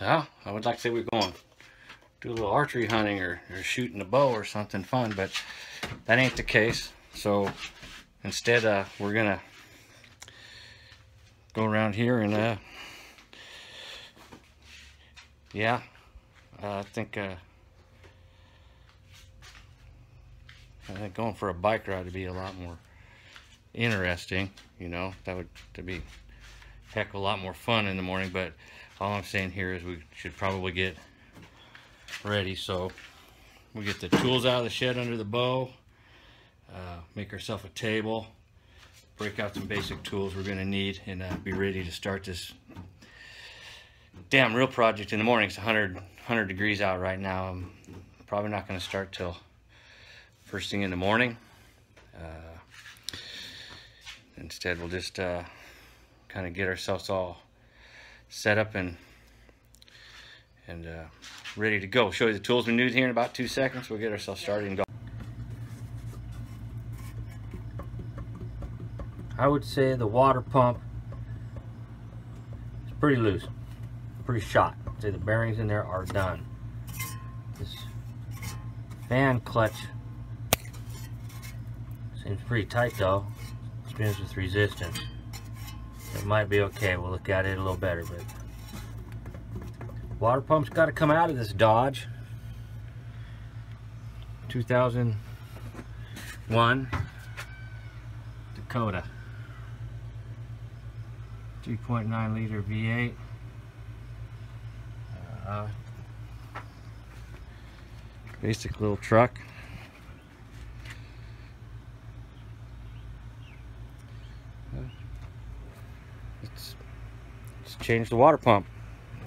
Well, I would like to say we're going do a little archery hunting or shooting a bow or something fun, but that ain't the case. So instead, we're gonna go around here and yeah, I think going for a bike ride would be a lot more interesting. You know, that would be a heck of a lot more fun in the morning. But all I'm saying here is we should probably get ready. So we get the tools out of the shed under the bow, make ourselves a table, break out some basic tools we're gonna need, and be ready to start this damn real project in the morning. It's 100 degrees out right now. I'm probably not gonna start till first thing in the morning. Instead, we'll just kind of get ourselves all set up and ready to go. Show you the tools we need here in about 2 seconds. We'll get ourselves started and go. I would say the water pump is pretty loose, pretty shot. I'd say the bearings in there are done. This fan clutch seems pretty tight though. Spins with resistance. It might be okay. We'll look at it a little better, but water pump's got to come out of this Dodge 2001 Dakota 3.9 liter V8. Basic little truck. Let's change the water pump.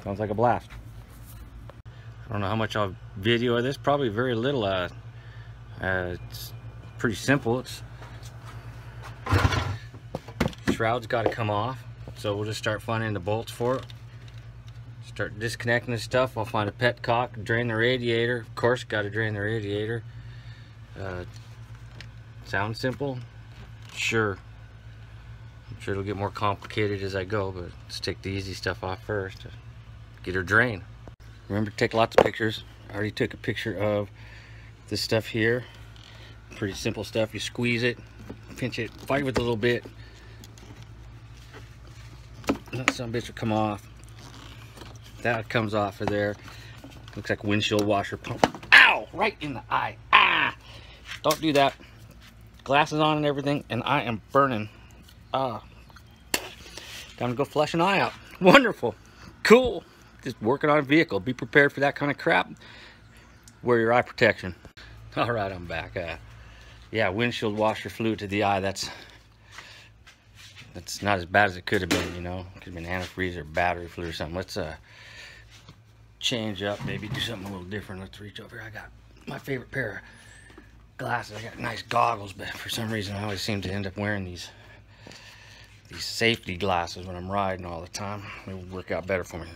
Sounds like a blast. I don't know how much I'll video of this. Probably very little. It's pretty simple. It's shroud's got to come off, so we'll just start finding the bolts for it. Start disconnecting this stuff. I'll find a petcock, drain the radiator. Of course, got to drain the radiator. Sounds simple? Sure. I'm sure it'll get more complicated as I go, but let's take the easy stuff off first. Get her drained. Remember to take lots of pictures. I already took a picture of this stuff here. Pretty simple stuff. You squeeze it, pinch it, fight with it a little bit. That some bitch will come off. That comes off of there. Looks like windshield washer pump. Ow! Right in the eye. Ah! Don't do that. Glasses on and everything, and I am burning. Time to go flush an eye out. Wonderful. Cool. Just working on a vehicle. Be prepared for that kind of crap. Wear your eye protection. All right, I'm back. Yeah, windshield washer fluid to the eye. That's not as bad as it could have been, you know. Could have been antifreeze or battery fluid or something. Let's change up, maybe do something a little different. Let's reach over. I got my favorite pair of glasses. I got nice goggles, but for some reason I always seem to end up wearing these safety glasses when I'm riding all the time. They would work out better for me.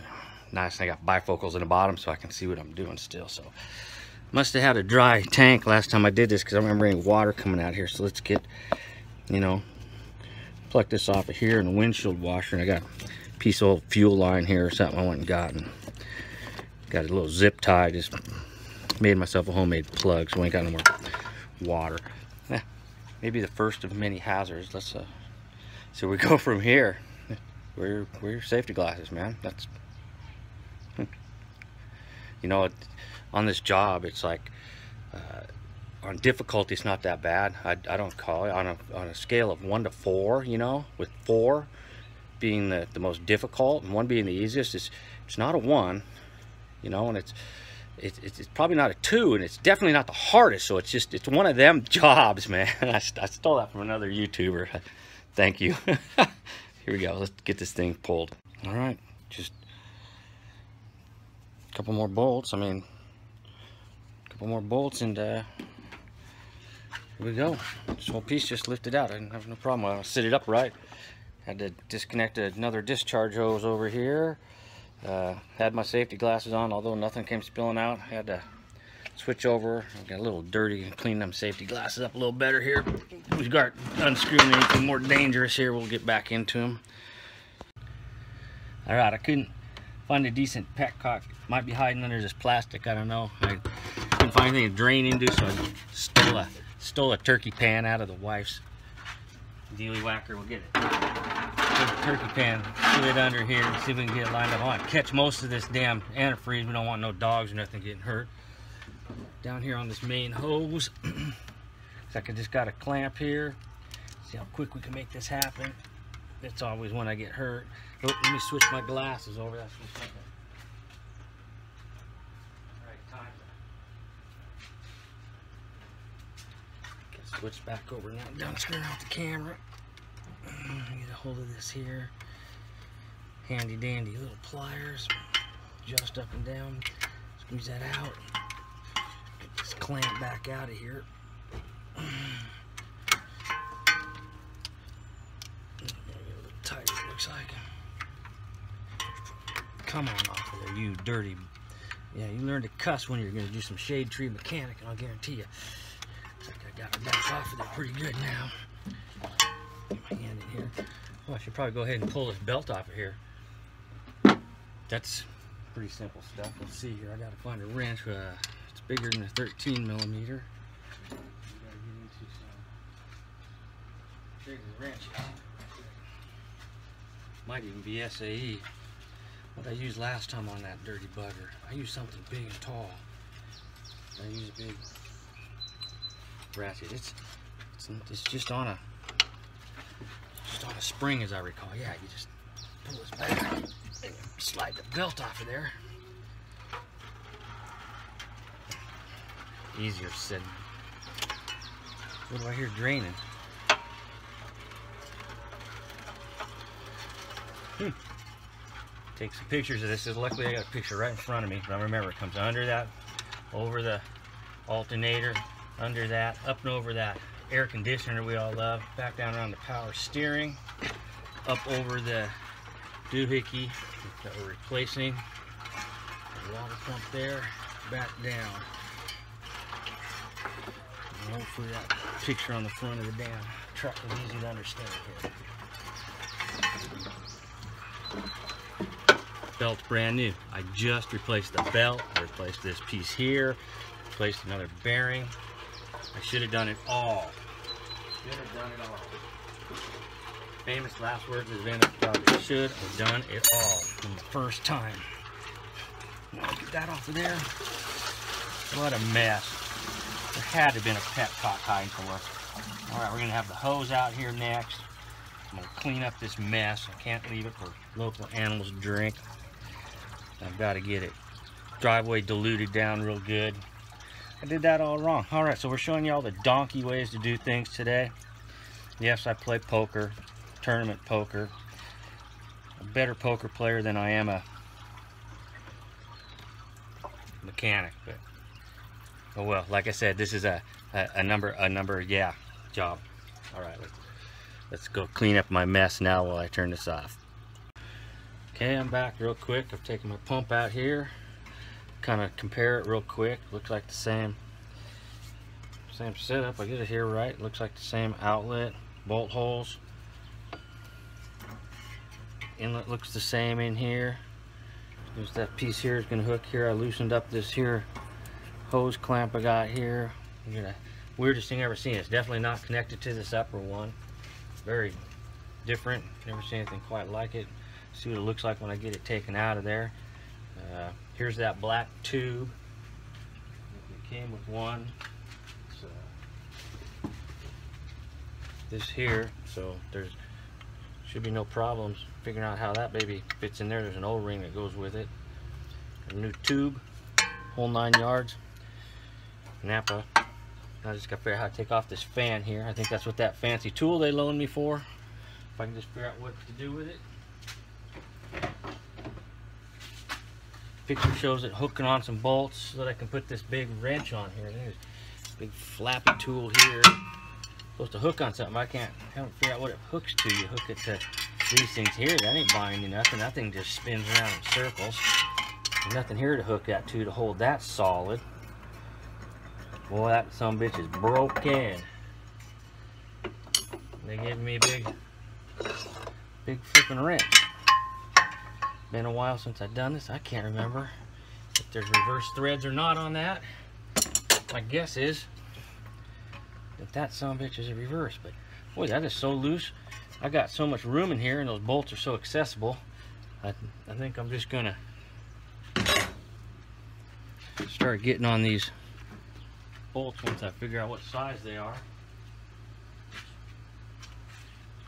Nice, and I got bifocals in the bottom so I can see what I'm doing still. So must have had a dry tank last time I did this, because I remember any water coming out here. So let's get, you know, pluck this off of here in the windshield washer. And I got a piece of old fuel line here or something I went and got, and got a little zip tie. Just made myself a homemade plug so I ain't got no more water. Maybe the first of many hazards. Let's so we go from here. Wear your safety glasses, man. That's, you know, on this job, it's like on difficulty, it's not that bad. I don't call it on a scale of 1 to 4. You know, with 4 being the most difficult and 1 being the easiest. It's not a 1, you know, and it's probably not a 2, and it's definitely not the hardest. So it's one of them jobs, man. I stole that from another YouTuber. Thank you. Here we go. Let's get this thing pulled. All right, just a couple more bolts. I mean, a couple more bolts, and here we go. This whole piece just lifted out. I didn't have no problem. I'll sit it upright. Had to disconnect another discharge hose over here. Had my safety glasses on, although nothing came spilling out. Had to switch over. I got a little dirty. Clean them safety glasses up a little better here. We got unscrewing anything more dangerous here. We'll get back into them. All right, I couldn't find a decent petcock. Might be hiding under this plastic, I don't know. I couldn't find anything to drain into, so I stole a turkey pan out of the wife's dealy whacker. We'll get it. Put the turkey pan, put it under here, and see if we can get it lined up. I want to catch most of this damn antifreeze. We don't want no dogs or nothing getting hurt. Down here on this main hose, so I just got a clamp here. See how quick we can make this happen. It's always when I get hurt. Oh, let me switch my glasses over. That's what's up. Right, time. Switch back over now. Done screwing out the camera. Get a hold of this here. Handy dandy little pliers. Adjust up and down. Squeeze that out. Get this clamp back out of here. Get a little tighter, it looks like. Come on off of there, you dirty. Yeah, you learn to cuss when you're going to do some shade tree mechanic, and I'll guarantee you. Looks like I got her back off of there pretty good now. Get my hand in here. Oh, I should probably go ahead and pull this belt off of here. That's pretty simple stuff. Let's see here. I got to find a wrench. It's bigger than a 13 millimeter. Bigger wrench. Might even be SAE. What I used last time on that dirty bugger. I used something big and tall. I used a big ratchet. It's just on a spring, as I recall. Yeah, you just pull this back and slide the belt off of there. Easier said. What do I hear draining? Take some pictures of this. Luckily I got a picture right in front of me, but I remember it comes under that, over the alternator, under that, up and over that air conditioner we all love, back down around the power steering, up over the doohickey that we're replacing, the water pump there, back down. And hopefully that picture on the front of the damn truck is easy to understand here. Belt's brand new. I just replaced the belt, I replaced this piece here, replaced another bearing. I should have done it all. Should have done it all. Famous last words has been, I should have done it all from the first time. Now get that off of there. What a mess. There had to have been a petcock hiding somewhere. Alright, we're going to have the hose out here next. I'm going to clean up this mess. I can't leave it for local animals to drink. I've got to get it driveway diluted down real good. I did that all wrong. Alright, so we're showing you all the donkey ways to do things today. Yes, I play poker, tournament poker. A better poker player than I am a mechanic, but oh well, like I said, this is a number yeah job. Alright, let's go clean up my mess now while I turn this off. Okay, I'm back real quick. I've taken my pump out here. Kind of compare it real quick. Looks like the same setup. I get it here right. Looks like the same outlet, bolt holes. Inlet looks the same in here. There's that piece here is going to hook here. I loosened up this here hose clamp I got here. Weirdest thing I've ever seen. It's definitely not connected to this upper one. Very different. Never seen anything quite like it. See what it looks like when I get it taken out of there. Here's that black tube. It came with one. This here, so there's should be no problems figuring out how that baby fits in there. There's an O-ring that goes with it. A new tube, whole 9 yards. Napa. I just got to figure out how to take off this fan here. I think that's what that fancy tool they loaned me for. If I can just figure out what to do with it. Picture shows it hooking on some bolts so that I can put this big wrench on here. There's a big flappy tool here. Supposed to hook on something. I haven't figured out what it hooks to. You hook it to these things here. That ain't binding nothing. That thing just spins around in circles. There's nothing here to hook that to hold that solid. Boy, that sumbitch is broken. They gave me a big flipping wrench. Been a while since I've done this. I can't remember if there's reverse threads or not on that. My guess is that that sumbitch is a reverse, but boy, that is so loose. I got so much room in here, and those bolts are so accessible. I think I'm just gonna start getting on these bolts once I figure out what size they are.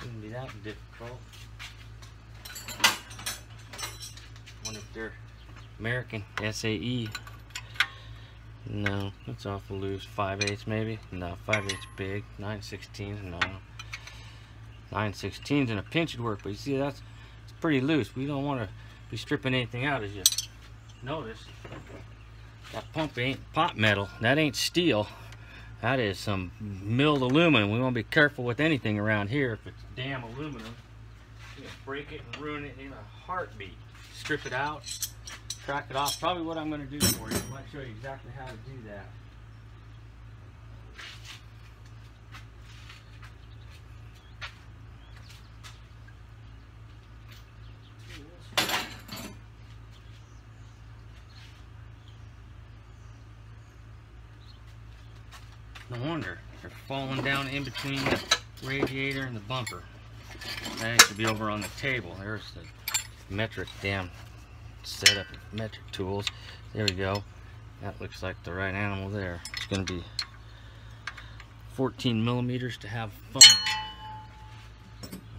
Shouldn't be that difficult. I wonder if they're American SAE. No, that's awful loose. 5/8 maybe? No, 5/8 big. 9/16, no. 9/16 in a pinch would work, but you see it's pretty loose. We don't want to be stripping anything out, as you notice. That pump ain't pot metal. That ain't steel. That is some milled aluminum. We want to be careful with anything around here. If it's damn aluminum, you can break it and ruin it in a heartbeat. Strip it out, track it off. Probably what I'm going to do for you. I might show you exactly how to do that. No wonder they're falling down in between the radiator and the bumper. That needs to be over on the table. There's the metric damn setup, metric tools. There we go. That looks like the right animal there. It's going to be 14 millimeters to have fun.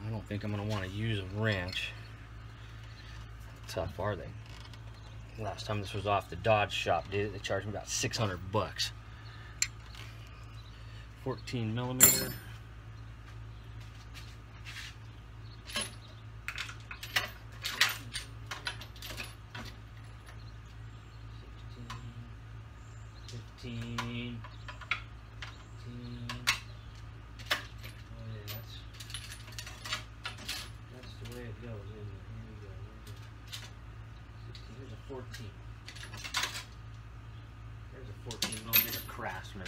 I don't think I'm going to want to use a wrench. How tough are they? Last time this was off the Dodge shop, they charged me about 600 bucks. 14 millimeter. That's the way it goes, isn't it? Here we go. Here's a 14. There's a 14 millimeter Craftsman.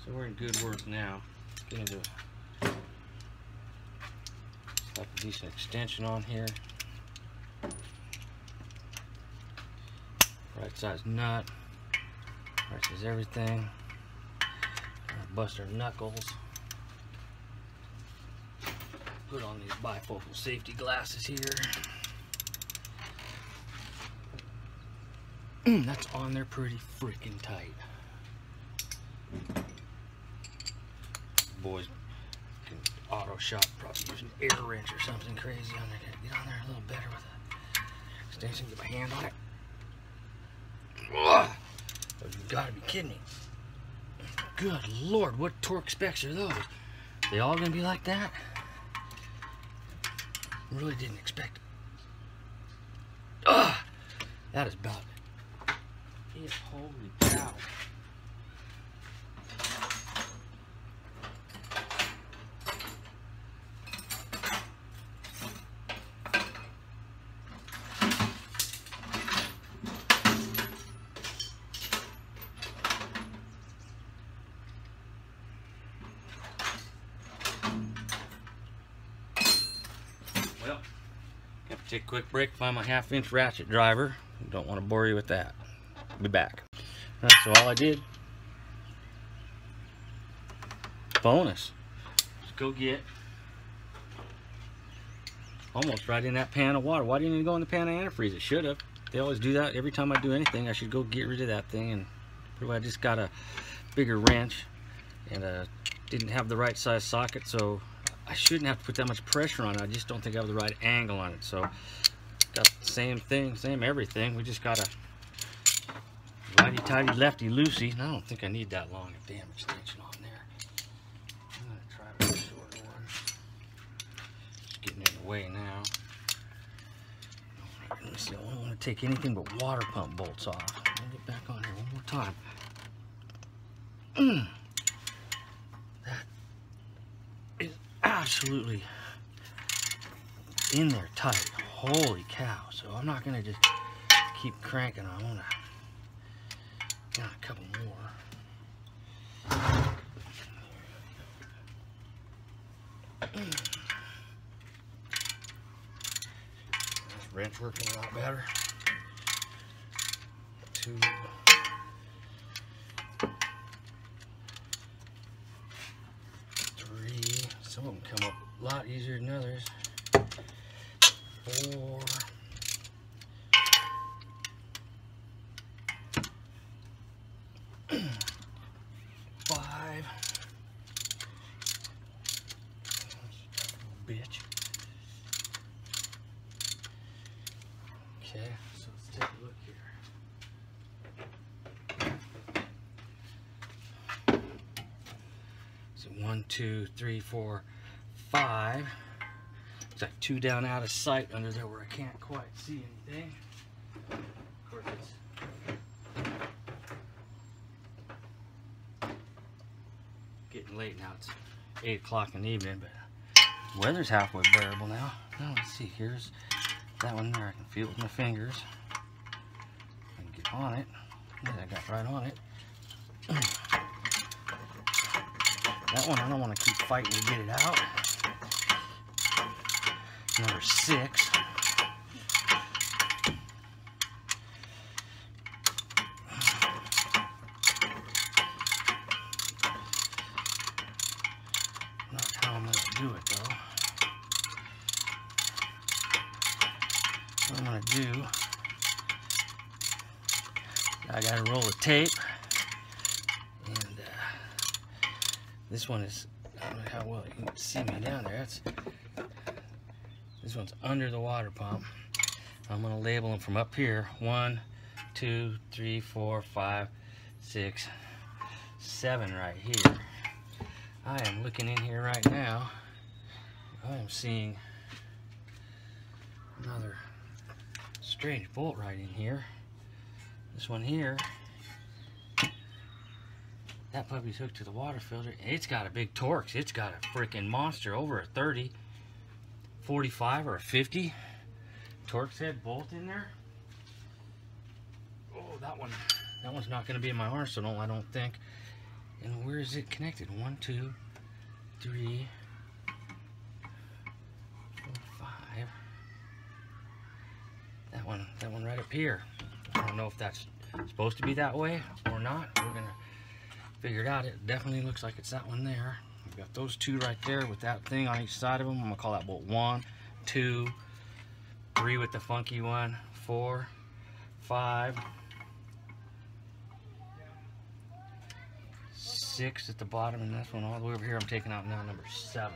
So we're in good work now. Get into a decent extension on here. Right size nut. Right size everything. Bust our knuckles. Put on these bifocal safety glasses here. That's on there pretty freaking tight. Boys can auto shop, probably use an air wrench or something crazy on there. Gotta get on there a little better with an extension. Get my hand on it. Ugh. Oh, you gotta be kidding me. Good Lord, what torque specs are those? They all gonna be like that? Really didn't expect it. Ugh! That is about it. Holy cow. Well, have to take a quick break, find my 1/2-inch ratchet driver. Don't want to bore you with that. Be back. That's all I did. Bonus. Just go get almost right in that pan of water. Why didn't it go in the pan of antifreeze? It should have. They always do that. Every time I do anything, I should go get rid of that thing. And I just got a bigger wrench and didn't have the right size socket, so I shouldn't have to put that much pressure on it. I just don't think I have the right angle on it. So got the same thing, same everything. We just got a righty-tighty, lefty-loosey. And I don't think I need that long a damn extension on there. I'm going to try with a shorter one. Just getting in the way now. Let me see, I don't want to take anything but water pump bolts off. Let me get back on here one more time. That is absolutely in there tight. Holy cow. So I'm not going to just keep cranking. I want to got a couple more. wrench working a lot better. 2, 3. Some of them come up a lot easier than others. 4. 5. Bitch. Okay, so let's take a look here. So 1, 2, 3, 4, 5. It's like 2 down out of sight under there where I can't quite see anything. Of course, it's getting late now. It's 8 o'clock in the evening, but the weather's halfway bearable now. Now let's see. Here's that one there. I can feel it with my fingers. I can get on it. Yeah, I got right on it. That one I don't want to keep fighting to get it out. Number 6. Not how I'm going to do it though. What I'm going to do, I got a roll of tape, and this one is, I don't know how well you can see me down there. This one's under the water pump. I'm going to label them from up here. 1, 2, 3, 4, 5, 6, 7 right here. I am looking in here right now. I am seeing another strange bolt right in here. This one here, that puppy's hooked to the water filter. It's got a big Torx. It's got a freaking monster, over a 30, 45, or a 50 Torx head bolt in there. Oh, that one's not going to be in my arsenal, I don't think. And where is it connected? 1, 2, 3, 4, 5. That one right up here. I don't know if that's supposed to be that way or not. We're gonna figure it out. It definitely looks like it's that one there. We've got those 2 right there with that thing on each side of them. I'm gonna call that bolt 1, 2, 3 with the funky one, 4, 5, 6 at the bottom, and this one all the way over here I'm taking out now, number 7.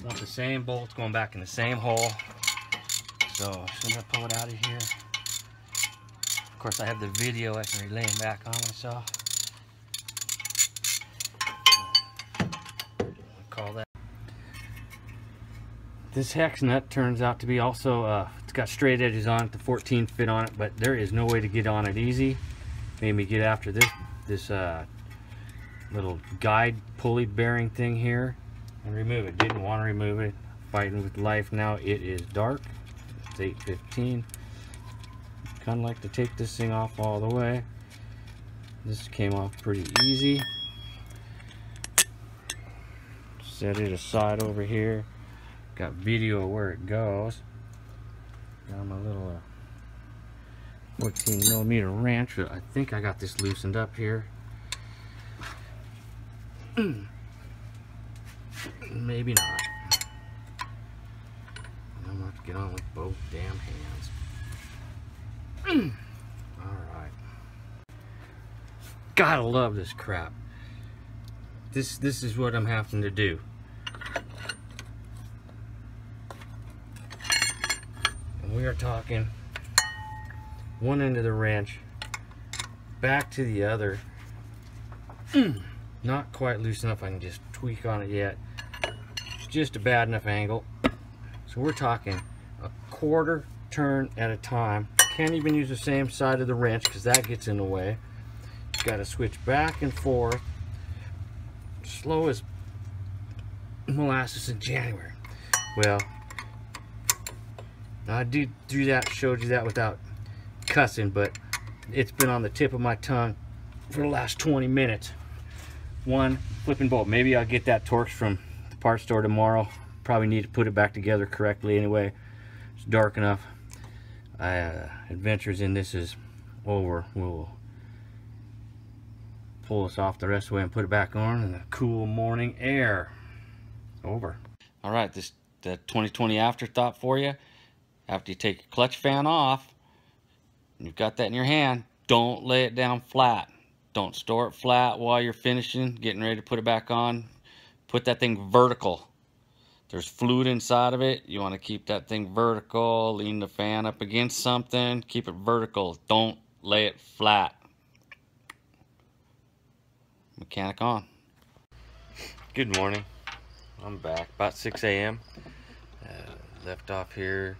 Want the same bolts going back in the same hole. So I'm gonna pull it out of here. Of course, I have the video I can relay them back on myself. Call that. This hex nut turns out to be also, it's got straight edges on it, the 14 fit on it, but there is no way to get on it easy. Made me get after this little guide pulley bearing thing here and remove it. Didn't want to remove it. Fighting with life now. It is dark. It's 8:15. Kind of like to take this thing off all the way. This came off pretty easy. Set it aside over here. Got video of where it goes. Got my little 14mm wrench. I think I got this loosened up here. Maybe not. I'm gonna have to get on with both damn hands. Alright. Gotta love this crap. This is what I'm having to do. And we are talking one end of the wrench back to the other. Not quite loose enough I can just tweak on it yet. Just a bad enough angle. So we're talking a quarter turn at a time. Can't even use the same side of the wrench because that gets in the way. Got to switch back and forth. Slow as molasses in January. Well, I did do that, showed you that without cussing, but it's been on the tip of my tongue for the last 20 minutes. One flipping bolt. Maybe I'll get that Torx from the parts store tomorrow. Probably need to put it back together correctly anyway. It's dark enough. Adventures in this is over. We'll pull this off the rest of the way and put it back on in the cool morning air. Over. All right, the 2020 afterthought for you. After you take your clutch fan off, you've got that in your hand, don't lay it down flat. Don't store it flat while you're finishing, getting ready to put it back on. Put that thing vertical. There's fluid inside of it. You want to keep that thing vertical. Lean the fan up against something. Keep it vertical. Don't lay it flat. Mechanic on. Good morning. I'm back. About 6 a.m. Left off here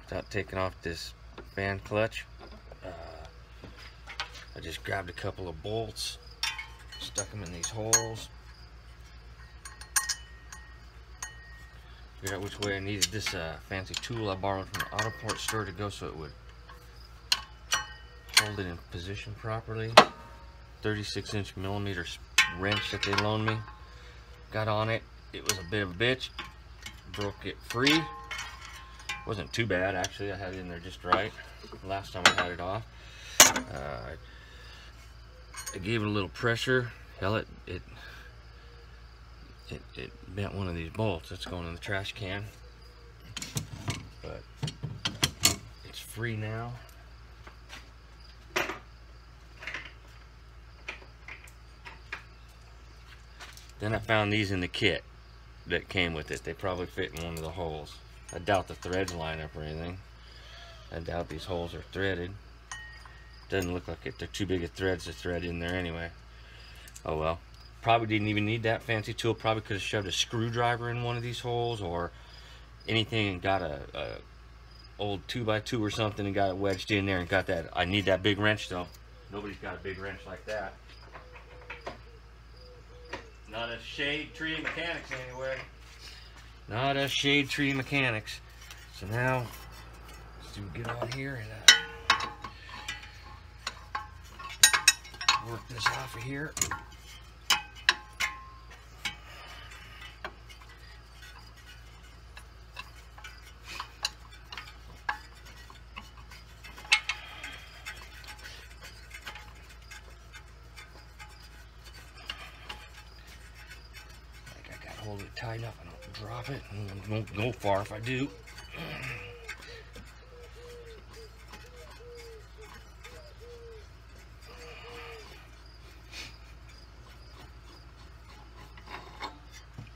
without taking off this fan clutch. I just grabbed a couple of bolts, stuck them in these holes. Figured out which way I needed this fancy tool I borrowed from the Autoport store to go so it would hold it in position properly. 36-inch millimeter wrench that they loaned me. Got on it. It was a bit of a bitch. Broke it free. Wasn't too bad actually. I had it in there just right. Last time I had it off. I gave it a little pressure. Hell, it bent one of these bolts. It's going in the trash can. But it's free now. Then I found these in the kit that came with it. They probably fit in one of the holes. I doubt the threads line up or anything. I doubt these holes are threaded. Doesn't look like it. They're too big of threads to thread in there anyway. Oh well. Probably didn't even need that fancy tool. Probably could have shoved a screwdriver in one of these holes or anything and got a old 2x2 or something and got it wedged in there and got that. I need that big wrench though. Nobody's got a big wrench like that. Not a Shade Tree Mechanics anyway. Not a Shade Tree Mechanics. So now, let's do get on here and work this off of here. Hold it tight enough, I don't drop it, and it won't go far if I do.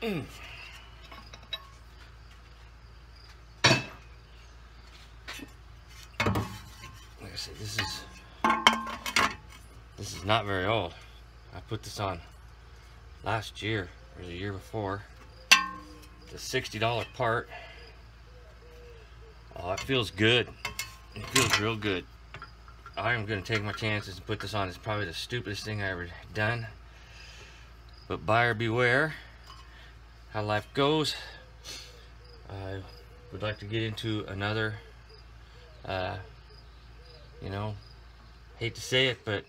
Like I said, this is not very old. I put this on last year or the year before. It's a $60 part. Oh, it feels good. It feels real good. I am going to take my chances and put this on. It's probably the stupidest thing I ever done. But buyer beware. How life goes. I would like to get into another, you know, hate to say it, but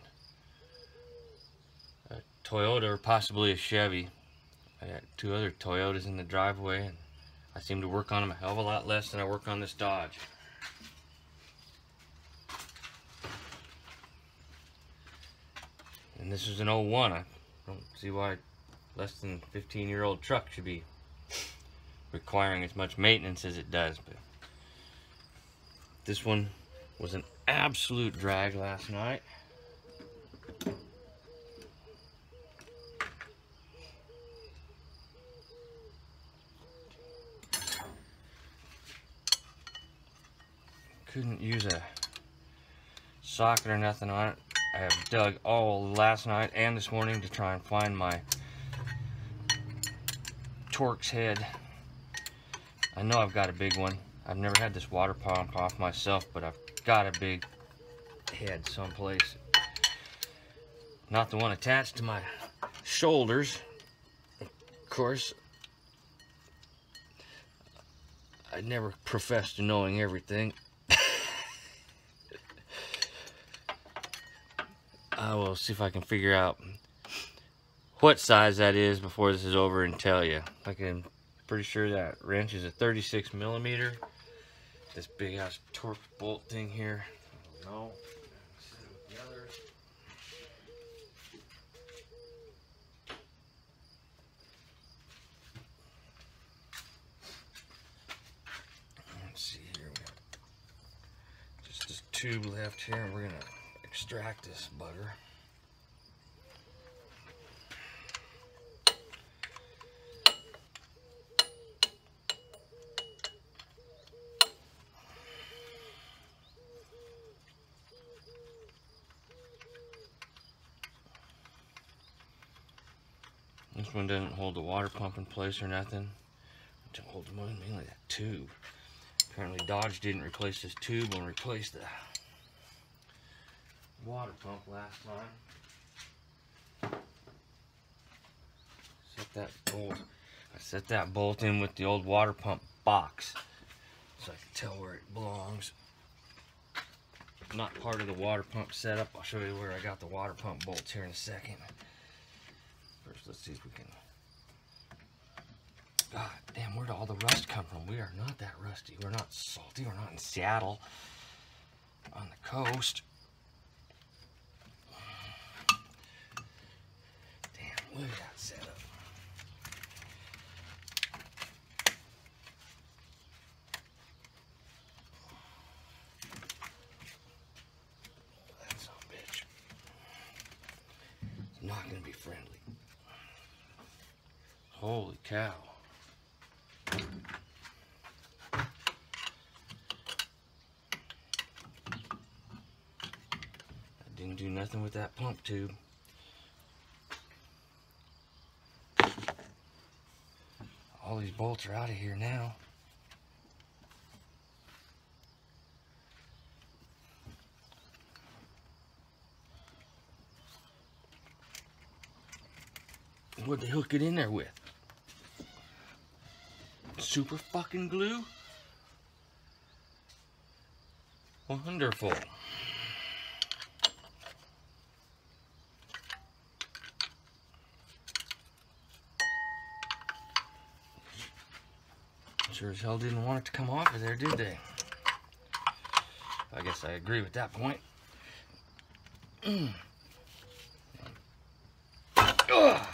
a Toyota or possibly a Chevy. I got 2 other Toyotas in the driveway, and I seem to work on them a hell of a lot less than I work on this Dodge. And this is an 01. I don't see why less than 15-year-old truck should be requiring as much maintenance as it does. But this one was an absolute drag last night. Couldn't use a socket or nothing on it. I have dug all last night and this morning to try and find my Torx head. I know I've got a big one. I've never had this water pump off myself, but I've got a big head someplace. Not the one attached to my shoulders. Of course, I never professed to knowing everything. I will see if I can figure out what size that is before this is over and tell you. I'm pretty sure that wrench is a 36 millimeter. This big ass torque bolt thing here, I don't know. Let's see here, we got just this tube left here, and we're gonna extract this butter. This one doesn't hold the water pump in place or nothing. It holds mainly that tube. Apparently Dodge didn't replace this tube and replaced the water pump last time. I set that bolt in with the old water pump box so I can tell where it belongs. Not part of the water pump setup. I'll show you where I got the water pump bolts here in a second. First, let's see if we can. God damn, where'd all the rust come from? We are not that rusty. We're not salty. We're not in Seattle on the coast. Damn, look at that setup. That son of a bitch. It's not going to be friendly. Holy cow. Didn't do nothing with that pump tube. All these bolts are out of here now. What'd they hook it in there with? Super fucking glue? Wonderful. Sure as hell didn't want it to come off of there, did they? I guess I agree with that point. I'll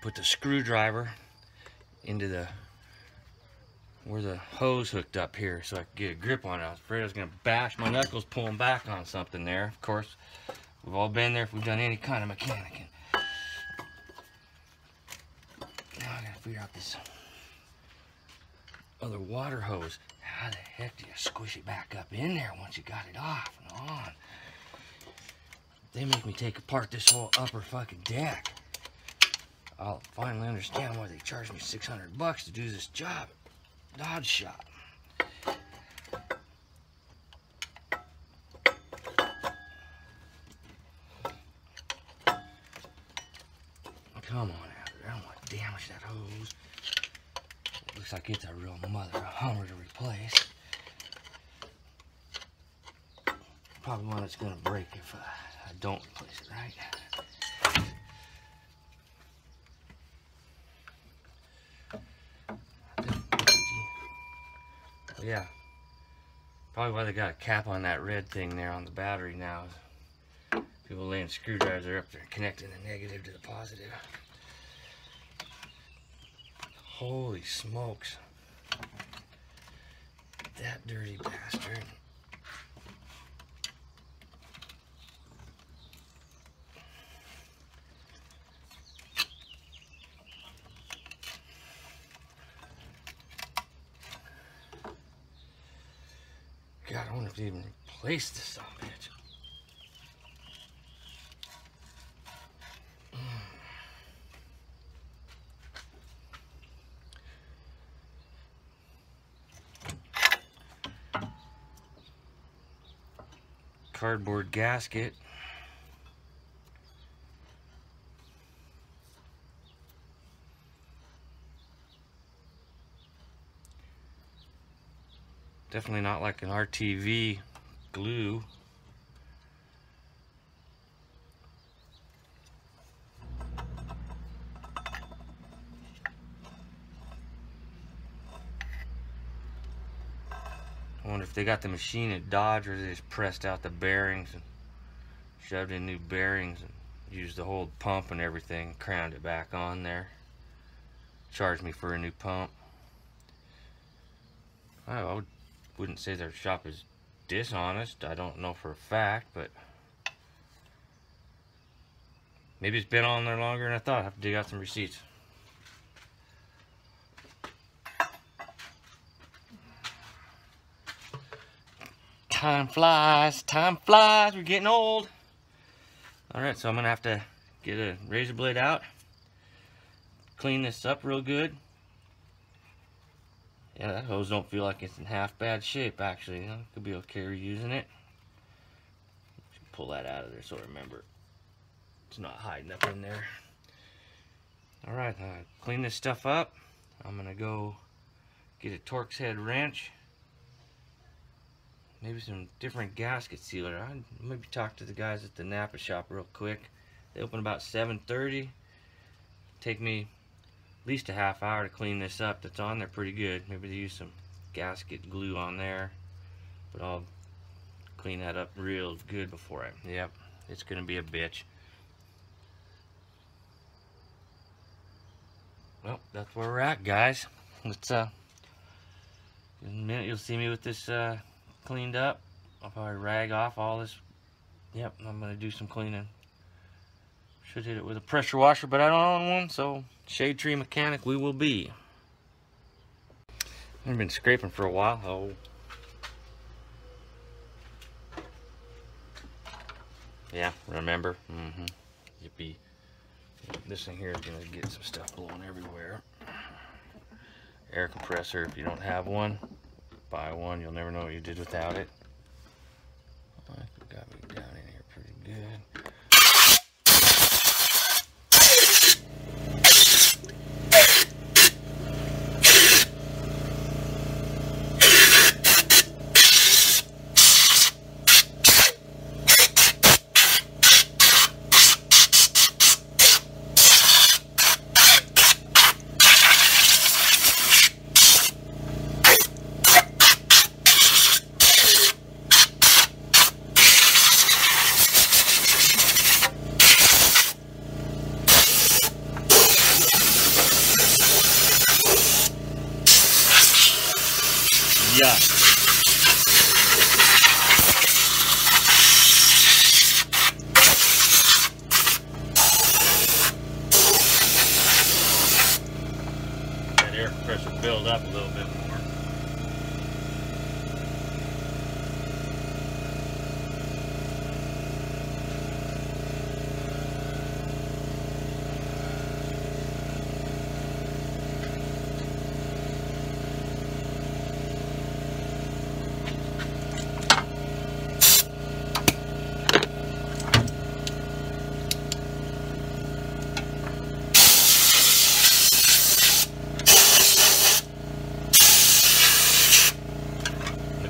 put the screwdriver into where the hose hooked up here so I could get a grip on it. I was afraid I was going to bash my knuckles pulling back on something there. Of course, we've all been there if we've done any kind of mechanicing. Now I gotta figure out this other water hose. How the heck do you squish it back up in there once you got it off and on? They make me take apart this whole upper fucking deck. I'll finally understand why they charged me $600 to do this job at Dodge shop. Come on out there. I don't want to damage that hose. Looks like it's a real mother of a hummer to replace. Probably one that's going to break if I don't replace it right. Yeah, probably why they got a cap on that red thing there on the battery now. People laying screwdrivers are up there connecting the negative to the positive. Holy smokes. That dirty bastard. God, I wonder if they even replaced this son of a bitch. Cardboard gasket. Definitely not like an RTV glue. wonder if they got the machine at Dodge, or they just pressed out the bearings and shoved in new bearings and used the whole pump and everything, crowned it back on there. Charged me for a new pump. I wouldn't say their shop is dishonest. I don't know for a fact, but maybe it's been on there longer than I thought. I have to dig out some receipts. Time flies, we're getting old. Alright, so I'm gonna have to get a razor blade out, clean this up real good. Yeah, that hose don't feel like it's in half bad shape, actually. You know, could be okay reusing it. Pull that out of there so I remember it's not hiding up in there. Alright, clean this stuff up. I'm gonna go get a Torx head wrench. Maybe some different gasket sealer. I'll maybe talk to the guys at the Napa shop real quick. They open about 7:30. Take me at least a half hour to clean this up. That's on there pretty good. Maybe they use some gasket glue on there, but I'll clean that up real good before I. Yep, it's gonna be a bitch. Well, that's where we're at, guys. Let's in a minute you'll see me with this cleaned up. I'll probably rag off all this. Yep, I'm gonna do some cleaning. Should hit it with a pressure washer, but I don't own one, so shade tree mechanic we will be. I've been scraping for a while. Oh, yeah, remember? Yippee. This thing here is gonna get some stuff blowing everywhere. Air compressor, if you don't have one, buy one. You'll never know what you did without it. I think we got me down in here pretty good. Yeah. That air compressor build up a little bit more.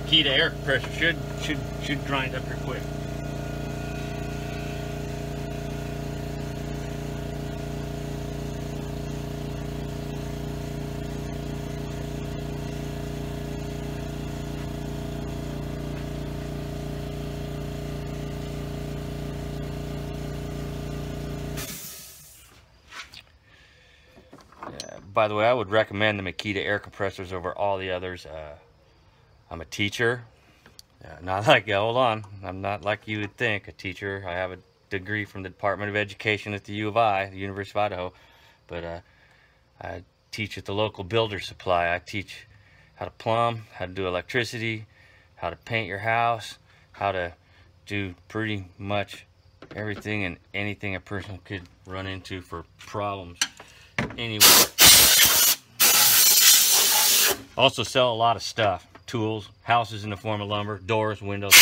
Key to air compressor should grind up here quick. By the way, I would recommend the Makita air compressors over all the others. I'm a teacher, not like, hold on, I'm not like you would think, a teacher. I have a degree from the Department of Education at the U of I, the University of Idaho, but I teach at the local builder supply. I teach how to plumb, how to do electricity, how to paint your house, how to do pretty much everything and anything a person could run into for problems anywhere. Also sell a lot of stuff. Tools, houses in the form of lumber, doors, windows.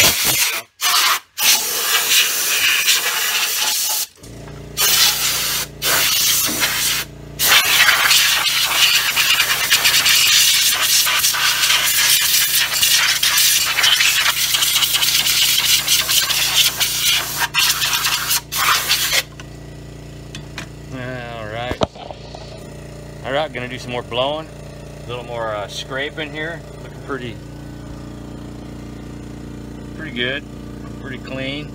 All right, gonna do some more blowing, a little more scraping here. Looking pretty good, pretty clean.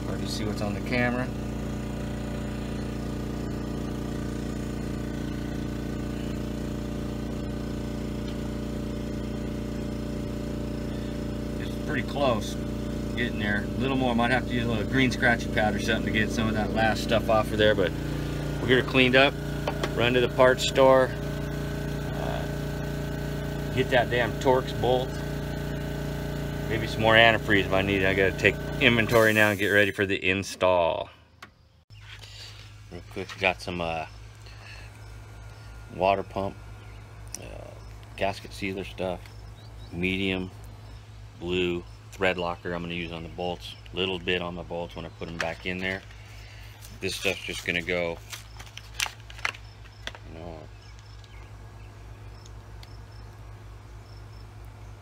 Hard to see what's on the camera. It's pretty close, getting there. A little more, might have to use a little green scratchy pad or something to get some of that last stuff off of there, but we'll get her cleaned up, run to the parts store, get that damn Torx bolt. Maybe some more antifreeze if I need it. I gotta take inventory now and get ready for the install. Real quick, got some water pump, gasket sealer stuff, medium blue thread locker I'm gonna use on the bolts. A little bit on my bolts when I put them back in there. This stuff's just gonna go, you know,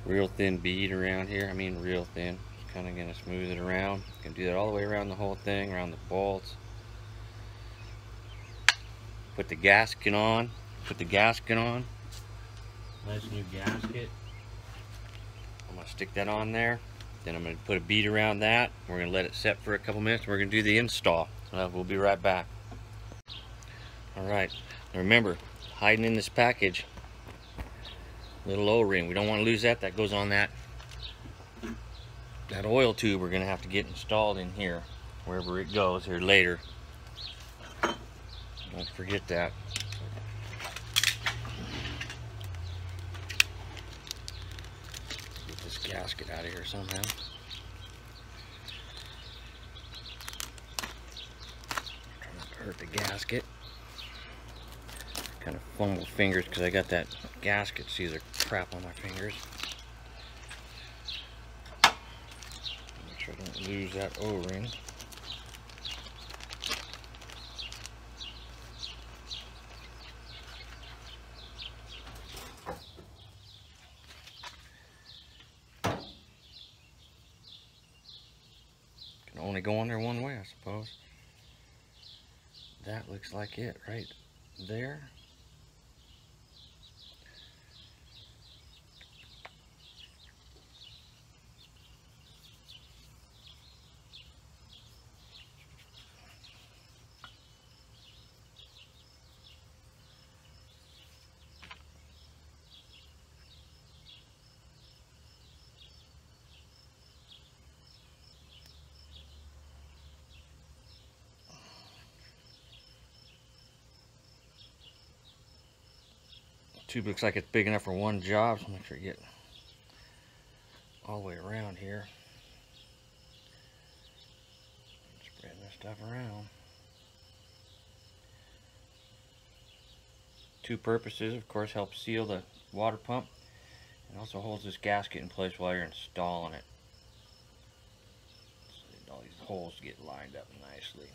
real thin bead around here. I mean real thin. Just kind of gonna smooth it around. Gonna do that all the way around the whole thing, around the bolts. Put the gasket on. Put the gasket on. Nice new gasket. I'm gonna stick that on there. Then I'm gonna put a bead around that. We're gonna let it set for a couple minutes. We're gonna do the install. We'll be right back. All right. Now remember, hiding in this package, little O-ring. We don't want to lose that. That goes on that oil tube we're going to have to get installed in here, wherever it goes here later. Don't forget that. Get this gasket out of here somehow. Trying not to hurt the gasket. Kind of fumble fingers because I got that gasket sealer crap on my fingers. Make sure I don't lose that O-ring. Can only go on there one way, I suppose. That looks like it right there. Tube looks like it's big enough for one job, so make sure you get all the way around here. Spreading this stuff around. Two purposes, of course, help seal the water pump and also holds this gasket in place while you're installing it. So all these holes get lined up nicely.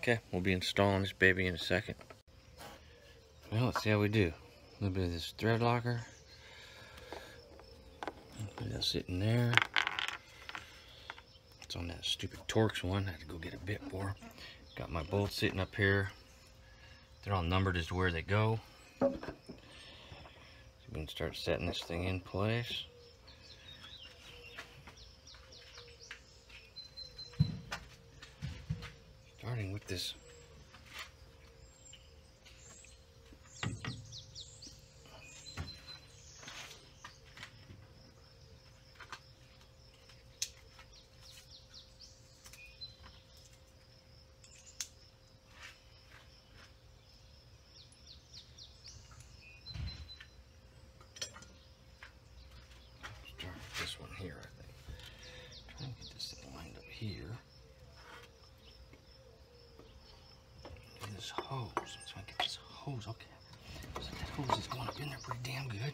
Okay, we'll be installing this baby in a second. Well, let's see how we do. A little bit of this thread locker. Put that sitting there. It's on that stupid Torx one. I had to go get a bit for. Got my bolts sitting up here. They're all numbered as to where they go. So we can start setting this thing in place. Starting with this one here, I think. Try and get this thing lined up here. And this hose. So I get this hose. Okay. So that hose is going up in there pretty damn good.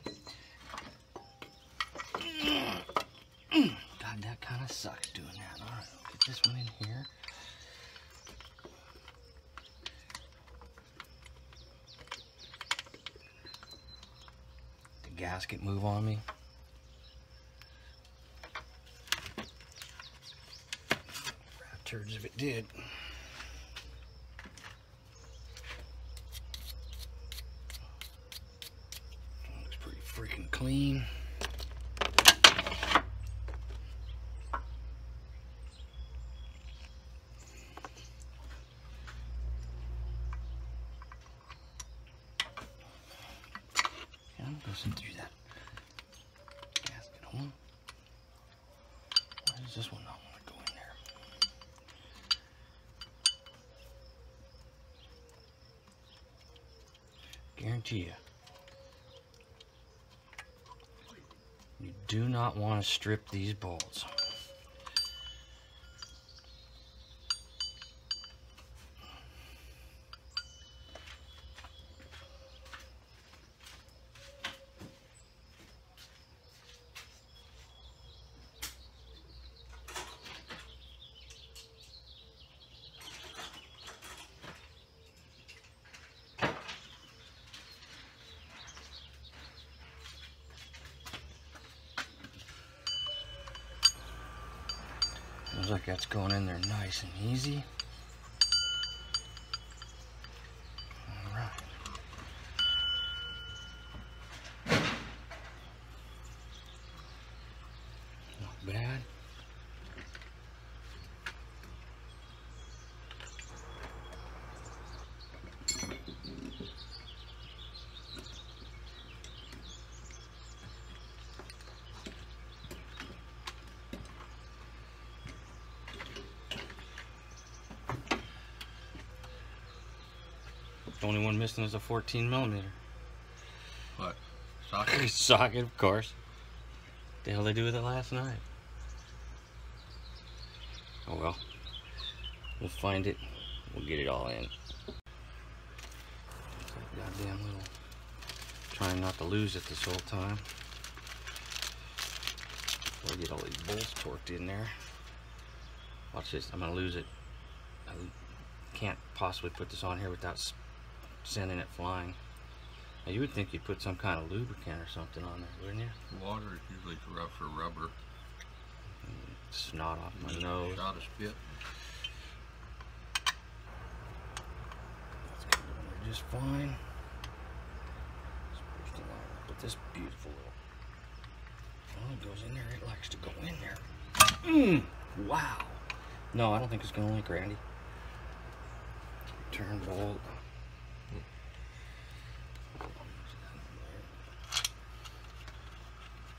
God, that kind of sucks doing that. All right, I'll get this one in here. The gasket move on me. turds if it did. Looks pretty freaking clean. Yeah, I'm going through that gasket hole. Why does this one not want to go in there? Guarantee you do not want to strip these bolts. Looks like that's going in there nice and easy. Alright. Not bad. The only one missing is a 14mm. What? Socket? Socket, of course. The hell they do with it last night? Oh well. We'll find it. We'll get it all in. That goddamn little. Trying not to lose it this whole time. Before I get all these bolts torqued in there. Watch this. I'm gonna lose it. I can't possibly put this on here without sending it flying. Now you would think you'd put some kind of lubricant or something on there, wouldn't you? Water is usually rough for rubber. Snot off my nose. Shot a spit. That's going in there just fine. Supposed to line up with this beautiful little. Oh, it goes in there. It likes to go in there. Wow. No, I don't think it's going to leak, Randy. Turn bolt.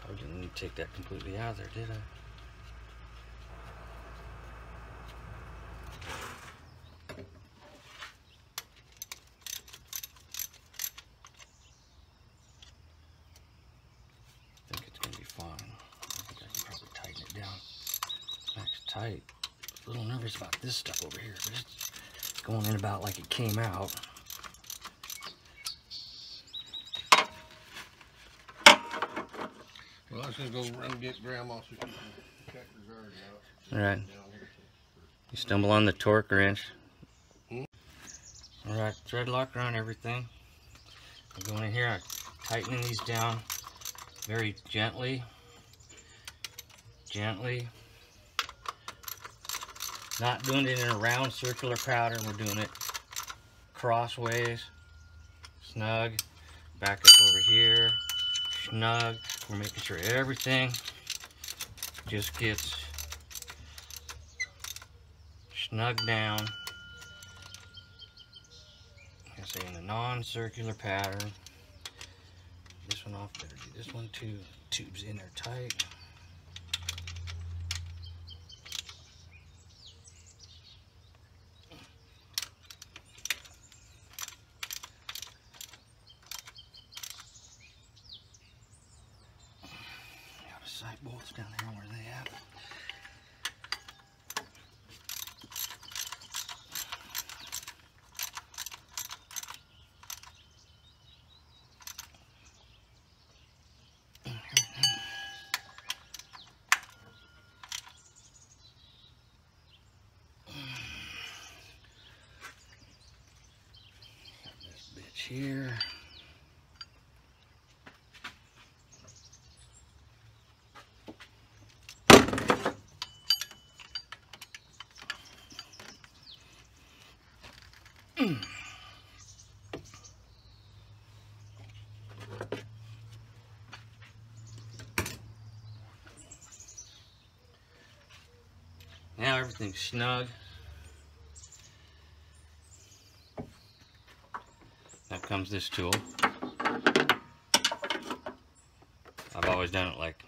I didn't need to take that completely out of there, did I? I think it's going to be fine. I think I can probably tighten it down. Max tight. A little nervous about this stuff over here, but it's going in about like it came out. Well, I was going to go run and get Grandma so she can check her guard out. Alright. You stumble on the torque wrench. Alright, thread locker on everything. I'm going in here, I'm tightening these down very gently. Gently. Not doing it in a round circular pattern, we're doing it crossways. Snug. Back up over here. Snug. We're making sure everything just gets snug down. Like I say, in a non-circular pattern. This one off, better do this one too. Tubes in there tight. Side bolts down here, where are they at? Got this bitch here. Now everything's snug. Now comes this tool. I've always done it like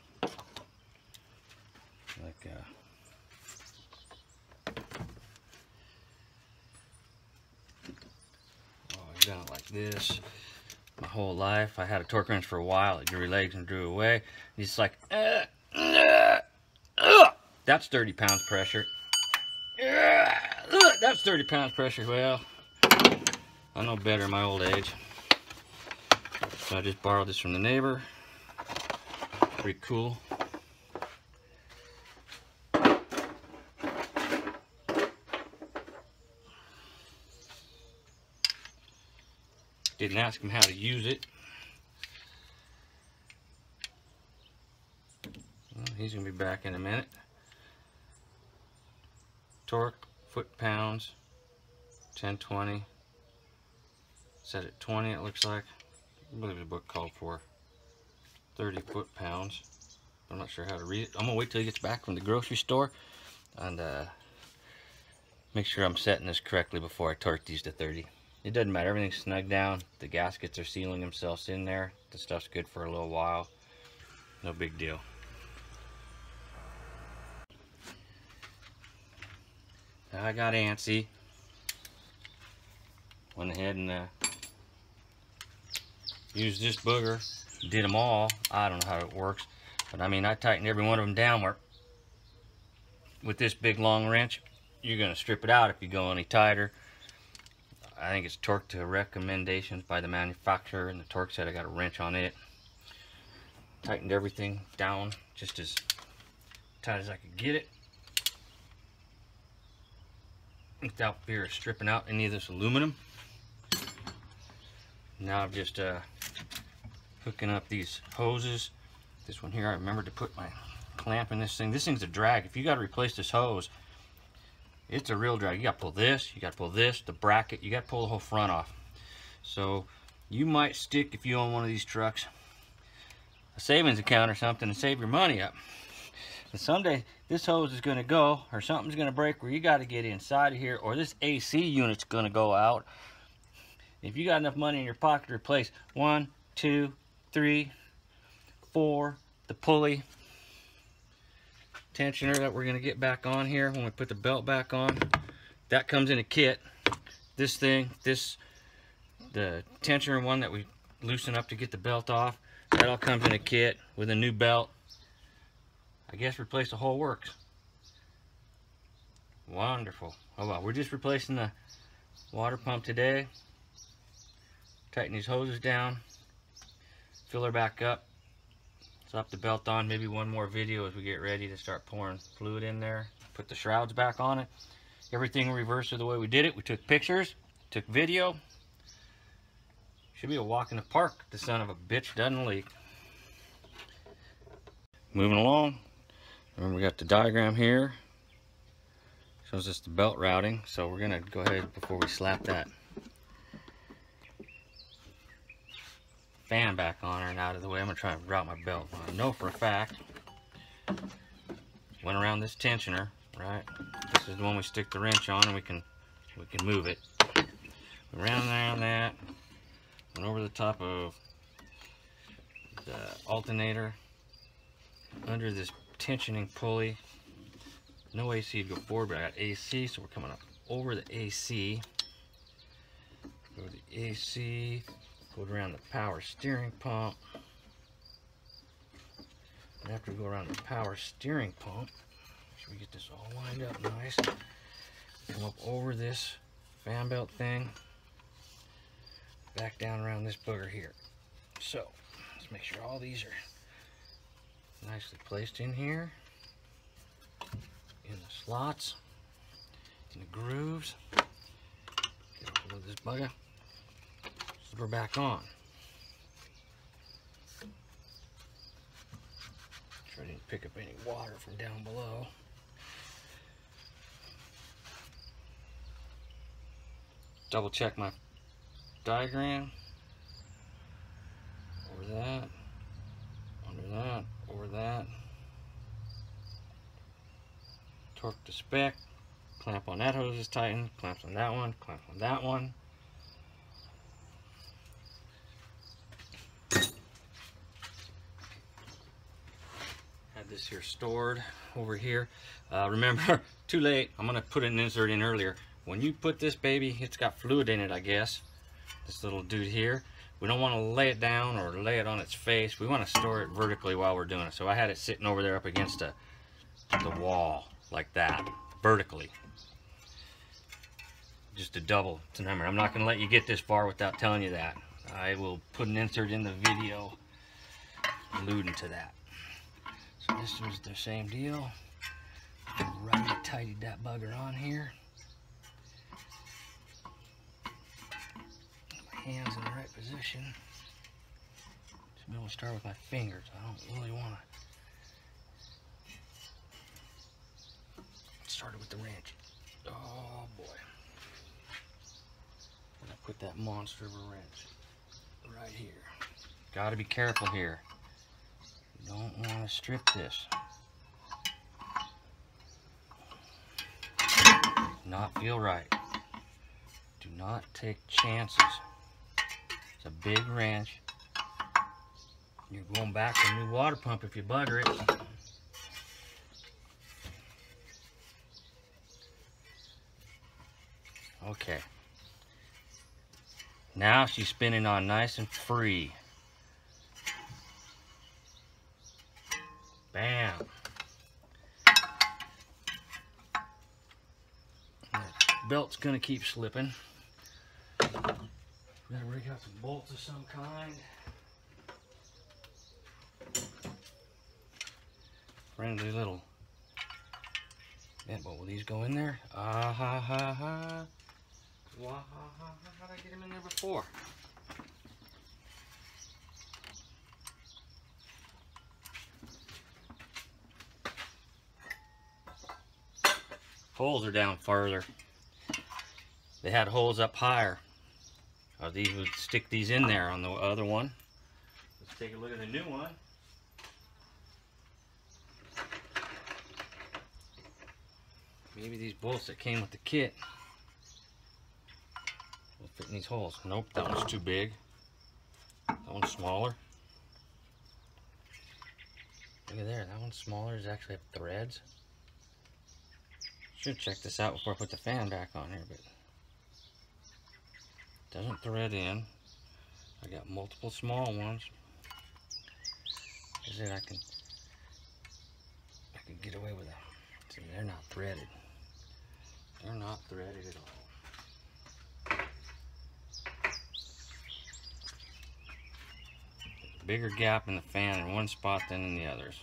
I've done it like this my whole life. I had a torque wrench for a while. It drew legs and drew away. It's like that's 30 pounds pressure. That's 30 pounds pressure. Well, I know better in my old age. So I just borrowed this from the neighbor. Pretty cool. Didn't ask him how to use it. Well, he's gonna be back in a minute. Torque, foot-pounds, 1020. Set at 20, it looks like. I believe the book called for 30 foot-pounds. I'm not sure how to read it. I'm gonna wait till he gets back from the grocery store and make sure I'm setting this correctly before I torque these to 30. It doesn't matter, everything's snug down. The gaskets are sealing themselves in there. The stuff's good for a little while. No big deal. Now I got antsy. Went ahead and used this booger. Did them all. I don't know how it works. But I mean, I tightened every one of them down where with this big long wrench, you're going to strip it out if you go any tighter. I think it's torque to recommendations by the manufacturer, and the torque said I got a wrench on it. Tightened everything down just as tight as I could get it, without fear of stripping out any of this aluminum. Now I'm just hooking up these hoses. This one here, I remembered to put my clamp in this thing. This thing's a drag. If you got to replace this hose, it's a real drag. You got to pull this, you got to pull this, the bracket, you got to pull the whole front off. So you might stick, if you own one of these trucks, a savings account or something and save your money up. But someday this hose is going to go, or something's going to break where you got to get inside of here, or this AC unit's going to go out. If you got enough money in your pocket to replace 1, 2, 3, 4, the pulley, tensioner that we're going to get back on here when we put the belt back on, that comes in a kit. This thing, the tensioner one that we loosen up to get the belt off, that all comes in a kit with a new belt. I guess replace the whole works. Wonderful. Oh well, we're just replacing the water pump today. Tighten these hoses down, fill her back up, slap the belt on, maybe one more video as we get ready to start pouring fluid in there. Put the shrouds back on it. Everything reversed of the way we did it. We took pictures, took video. Should be a walk in the park. The son of a bitch doesn't leak. Moving along. Remember, we got the diagram here. Shows us the belt routing. So we're gonna go ahead before we slap that fan back on her and out of the way. I'm gonna try and route my belt. I know for a fact, went around this tensioner, right? This is the one we stick the wrench on, and we can move it. Around that, went over the top of the alternator, under this tensioning pulley. No AC to go forward, but I got AC, so we're coming up over the AC. Go to the AC. Go around the power steering pump. And after we go around the power steering pump, should we get this all lined up nice? Come up over this fan belt thing, back down around this booger here. So let's make sure all these are nicely placed in here, in the slots, in the grooves. Get a hold of this bugger. We're back on. Sure I didn't pick up any water from down below. Double check my diagram. Over that, under that, over that. Torque to spec. Clamp on that hose is tightened. Clamps on that one. Clamp on that one. Had this here stored over here. Remember, too late. I'm gonna put an insert in earlier. When you put this baby, it's got fluid in it, I guess. This little dude here. We don't want to lay it down or lay it on its face. We want to store it vertically while we're doing it. So I had it sitting over there up against the wall like that, vertically. Just to double. Remember, I'm not going to let you get this far without telling you that. I will put an insert in the video alluding to that. So this was the same deal. Righty tightied that bugger on here. Hands in the right position. I'm going to start with my fingers. I don't really want to. Started with the wrench. Oh boy. And I put that monster of a wrench right here. Got to be careful here. You don't want to strip this. Not feel right. Do not take chances. It's a big wrench. You're going back to a new water pump if you bugger it. Okay. Now she's spinning on nice and free. Bam. The belt's gonna keep slipping. Gotta rig out some bolts of some kind. Friendly little. Man, what will these go in there? Ah ha ha ha. Wah ha ha ha. How did I get them in there before? Holes are down further. They had holes up higher. These would stick these in there on the other one. Let's take a look at the new one. Maybe these bolts that came with the kit will fit in these holes. Nope, that one's too big. That one's smaller. Look at there, that one's smaller. It's actually have threads. Should check this out before I put the fan back on here, but doesn't thread in. I got multiple small ones. Is it I can get away with that. See, they're not threaded. They're not threaded at all. There's a bigger gap in the fan in one spot than in the others.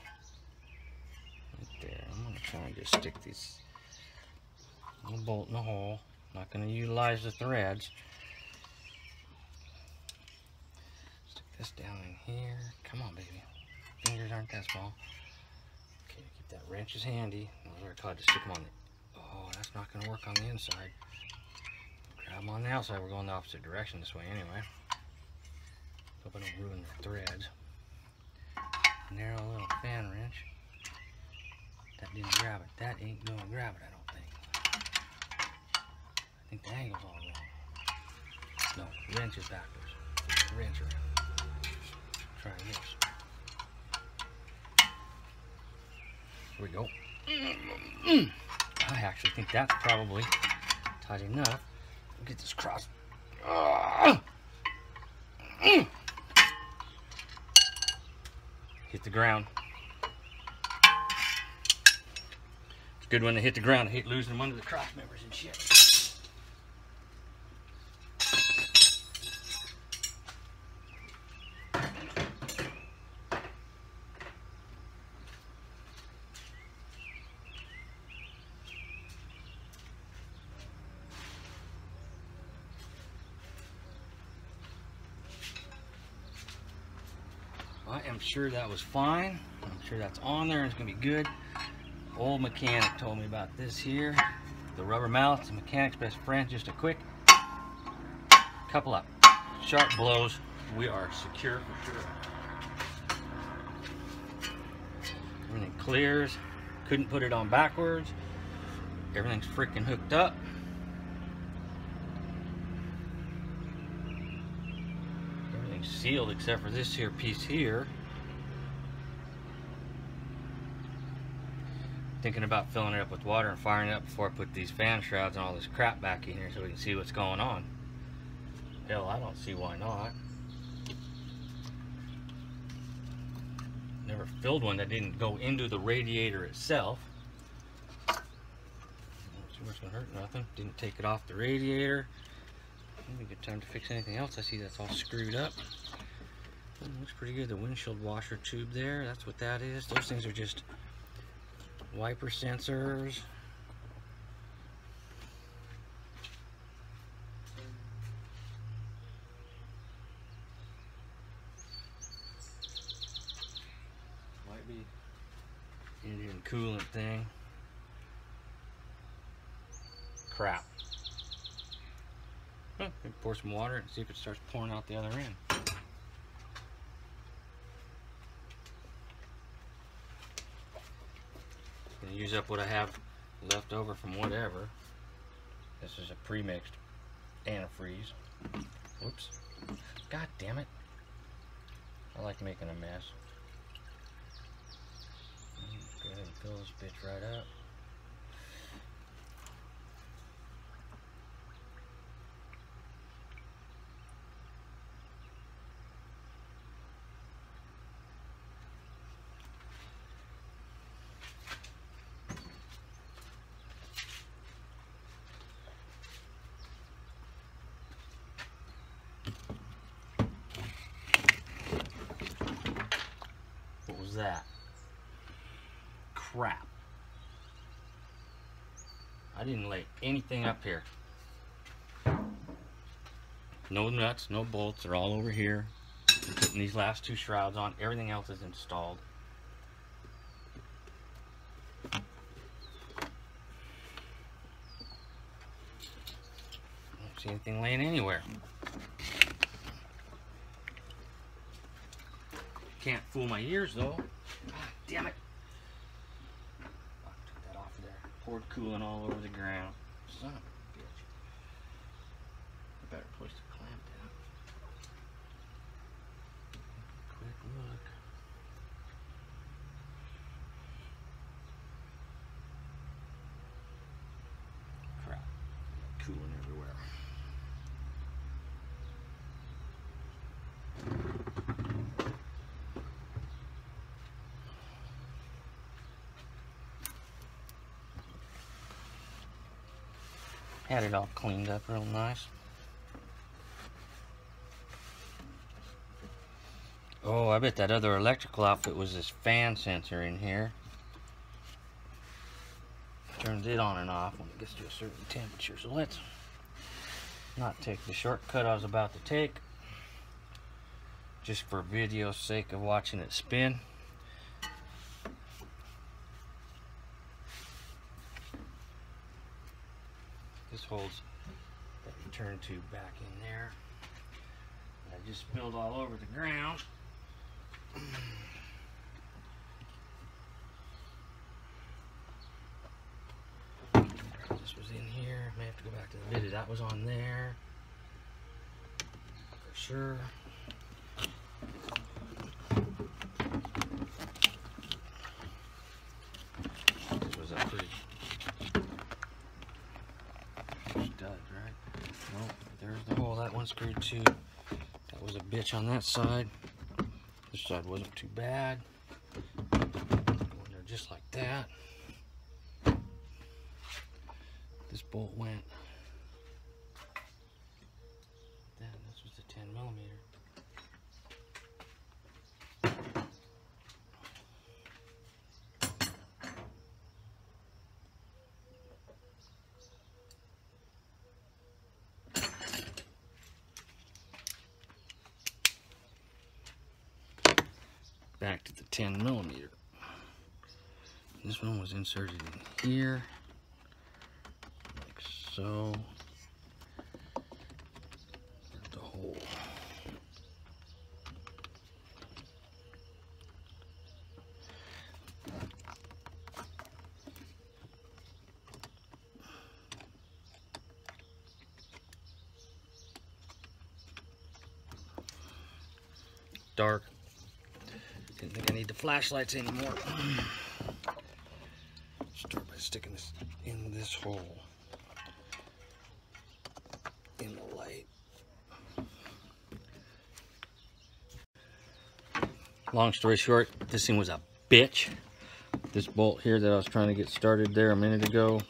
Right there. I'm gonna try and just stick these little bolt in the hole. Not gonna utilize the threads. This down in here. Come on, baby. Fingers aren't that small. Okay, keep that wrenches handy. Those are taught to stick them on the. Oh, that's not going to work on the inside. Grab them on the outside. We're going the opposite direction this way anyway. Hope I don't ruin the threads. Narrow little fan wrench. That didn't grab it. That ain't going to grab it, I don't think. I think the angle's all wrong. No, the wrench is backwards. Put the wrench around. Try this. Here we go. I actually think that's probably tight enough. We'll get this cross. Hit the ground. It's good when they hit the ground. I hate losing them under the cross members and shit. I am sure that was fine. I'm sure that's on there and it's gonna be good. Old mechanic told me about this here. The rubber mouth, it's a mechanic's best friend. Just a quick couple of sharp blows. We are secure for sure. Everything clears. Couldn't put it on backwards. Everything's freaking hooked up. Everything's sealed except for this here piece here. Thinking about filling it up with water and firing it up before I put these fan shrouds and all this crap back in here so we can see what's going on. Hell, I don't see why not. Never filled one that didn't go into the radiator itself. It's gonna hurt nothing. Didn't take it off the radiator. Maybe a good time to fix anything else. I see that's all screwed up. Looks pretty good. The windshield washer tube there, that's what that is. Those things are just wiper sensors. Might be Indian coolant thing. Crap. Huh, maybe pour some water and see if it starts pouring out the other end. Gonna use up what I have left over from whatever. This is a pre-mixed antifreeze. Whoops. God damn it. I like making a mess. Go ahead and fill this bitch right up. What was that? Crap. I didn't lay anything up here. No nuts, no bolts, they're all over here. I'm putting these last two shrouds on. Everything else is installed. Don't see anything laying anywhere. Can't fool my ears though. God damn it. Took that off there. Poured coolant all over the ground. Son of a bitch. A better place to clamp down. Quick look. Crap. Coolant everywhere. Had it all cleaned up real nice. Oh, I bet that other electrical outfit was this fan sensor in here. Turns it on and off when it gets to a certain temperature. So let's not take the shortcut I was about to take, just for video's sake of watching it spin. This holds that return tube back in there. I just spilled all over the ground. This was in here. May have to go back to the video. That was on there for sure. This was a pretty stud, right? Nope, there's the hole. That one screwed too. That was a bitch on that side. This side wasn't too bad. Going there just like that. This bolt went. Then this was the 10mm. Back to the 10mm. This one was inserted in here, like so. There's the hole. dark. Didn't think I need the flashlights anymore. Start by sticking this in this hole in the light. Long story short, this thing was a bitch. This bolt here that I was trying to get started there a minute ago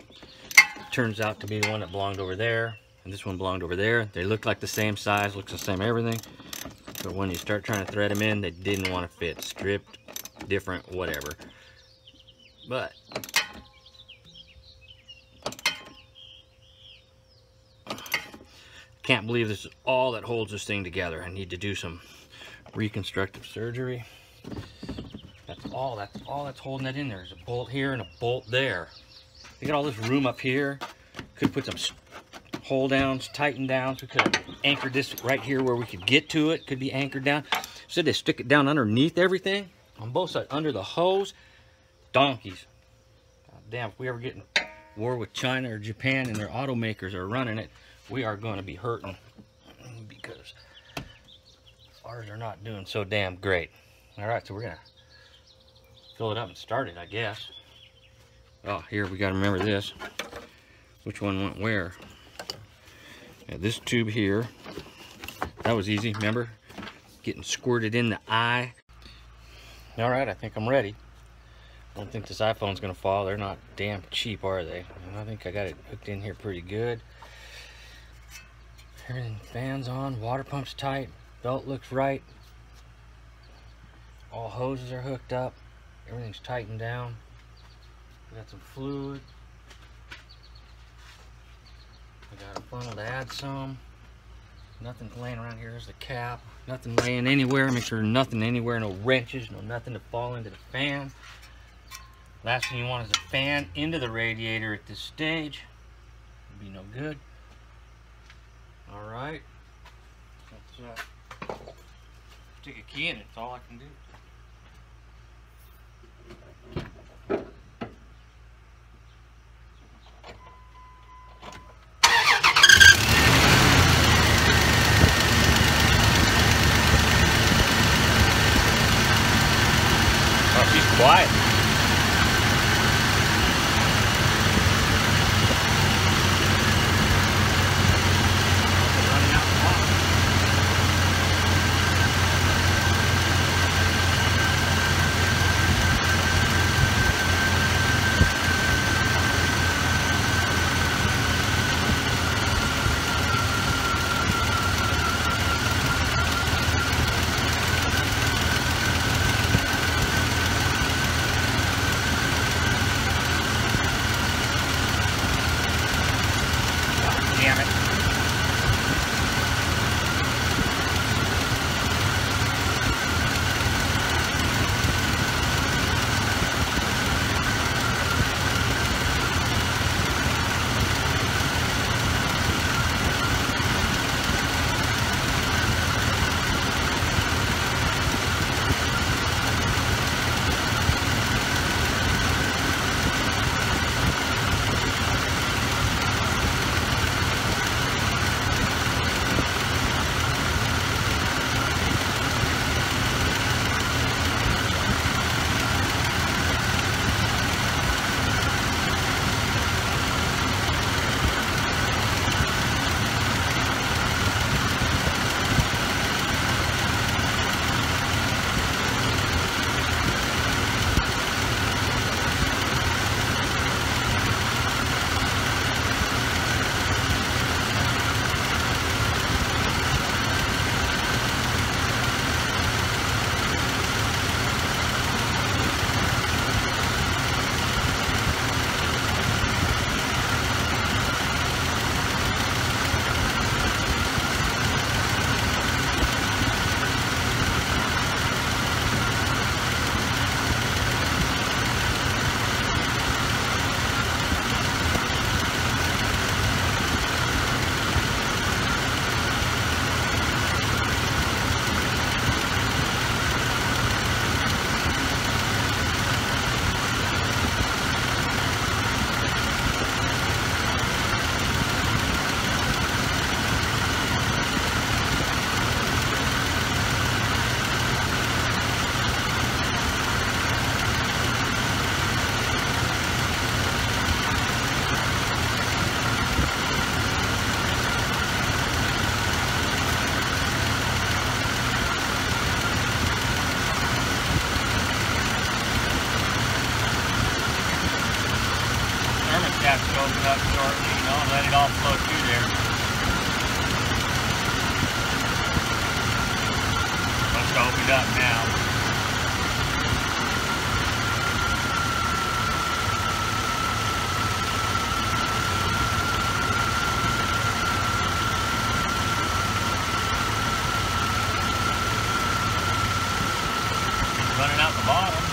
turns out to be the one that belonged over there, and this one belonged over there. They look like the same size, looks the same everything, but when you start trying to thread them in, they didn't want to fit. Stripped, different, whatever. But can't believe this is all that holds this thing together. I need to do some reconstructive surgery. That's all that's holding it in there. There's a bolt here and a bolt there. We got all this room up here. Could put some hold downs, tighten downs. We could have anchored this right here where we could get to it. Could be anchored down. So they stick it down underneath everything on both sides, under the hose. Donkeys. God damn, if we ever get in war with China or Japan and their automakers are running it, we are going to be hurting, because ours are not doing so damn great. All right, so we're gonna fill it up and start it, I guess. Oh, here we got to remember this. Which one went where? Yeah, this tube here. That was easy. Remember, getting squirted in the eye. All right, I think I'm ready. I don't think this iPhone's gonna fall. They're not damn cheap, are they? And I think I got it hooked in here pretty good. Everything, fans on, water pump's tight, belt looks right. All hoses are hooked up. Everything's tightened down. We got some fluid. I got a funnel to add some. Nothing's laying around here. There's the cap. Nothing laying anywhere. Make sure nothing anywhere. No wrenches. No nothing to fall into the fan. Last thing you want is a fan into the radiator at this stage. Would be no good. All right. Let's stick a key in it. That's all I can do. Oh, she's quiet. cap should open up shortly, you know, and let it all flow through there. Must have opened up now. It's running out the bottom.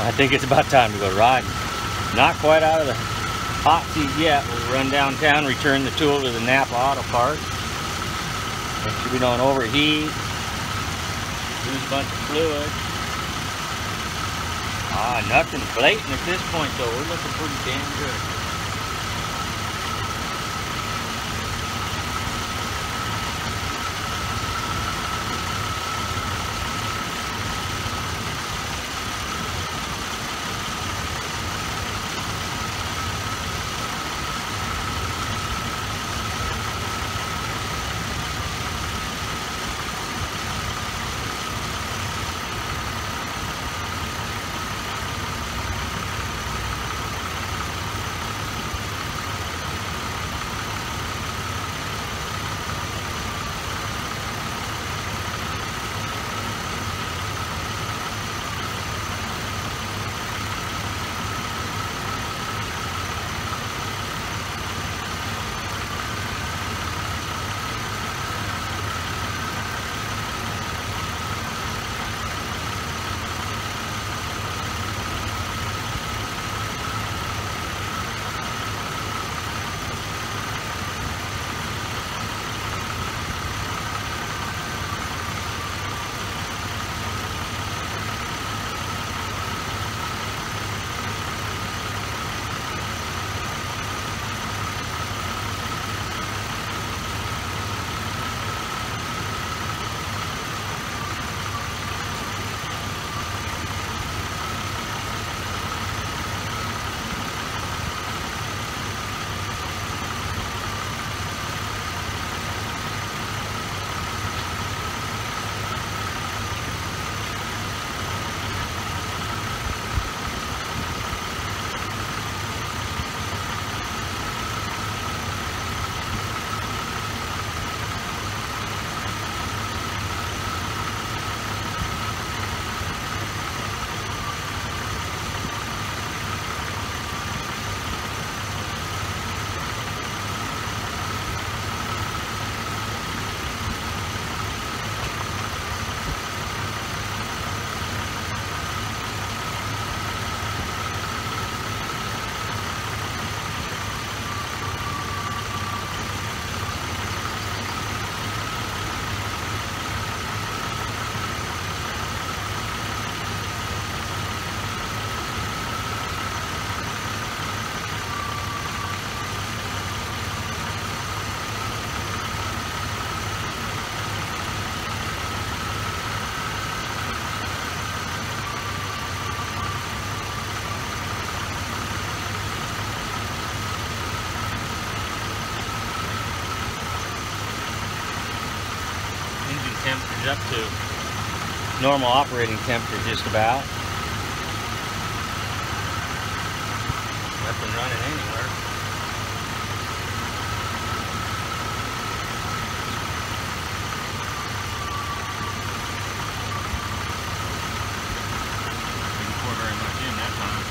I think it's about time to go riding. Not quite out of the hot seat yet. We'll run downtown, return the tool to the Napa Auto Parts. Make sure we don't overheat. Lose a bunch of fluid. Nothing blatant at this point though. We're looking pretty damn good. Temperature's up to normal operating temperature just about. Nothing running anywhere. Didn't pour very much in that time.